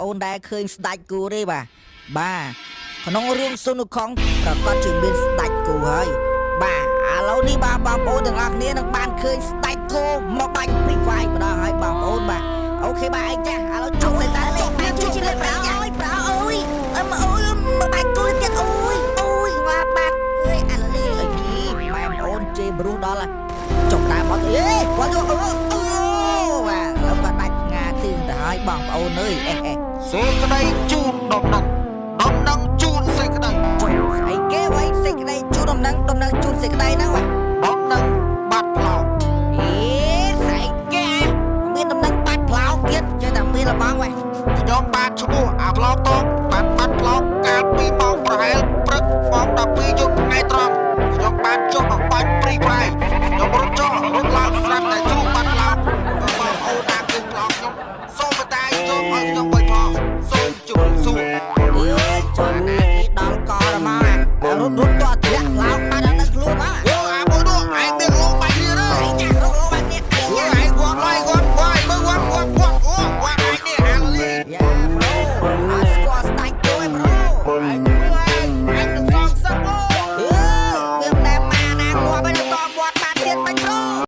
អូនដែលឃើញស្ដាច់គូទេបាទក្នុងរឿងសុនុខុងប្រកាសជាមានស្ដាច់គូហើយបាទឥឡូវនេះបាទបងប្អូនទាំងអស់គ្នានឹងបានឃើញស្ដាច់គូមកបាញ់ពីវាយម្ដងហើយបងប្អូនបាទអូខេបាទឯងចាឥឡូវជួបសេតាចុះបានជួបជាមួយប្រអើយមកបាញ់គូទៀតអូយងាប់បាត់អើយឥឡូវនេះអីម៉ែប្អូនជេរព្រោះដល់ចុះតែមកអេគាត់យកអូបាទឥឡូវគាត់ដាច់ងាទៀងទៅហើយបងប្អូនអើយសេចក្តីជូនដំណឹងជូនសេចក្តីចុះស្អីគេវ៉ៃសេចក្តីជូនដំណឹងជូនសេចក្តីហ្នឹងបាទដំណឹងបាត់ផ្លោកអេស្អីគេមានដំណឹងបាត់ផ្លោកទៀតចេះតែមានលបងវ៉ៃខ្ញុំបានឈ្មោះអាផ្លោកតបបានបាត់ផ្លោកកាលពីម៉ោងប្រហែលព្រឹកម៉ោង12យប់ថ្ងៃត្រង់ខ្ញុំបានចុះមកបាញ់ព្រីប្រៃខ្ញុំរត់ចុះរត់ឡើងស្រាប់តែជ្រុះបាត់ផ្លោកបងអូនតាមគឺផ្លោកខ្ញុំសូមតែចូលឲ្យខ្ញុំបីផងសូមជម្រាបសួរចុះណាគេដល់កដល់មករត់ទាត់ធ្លាក់ផ្លោក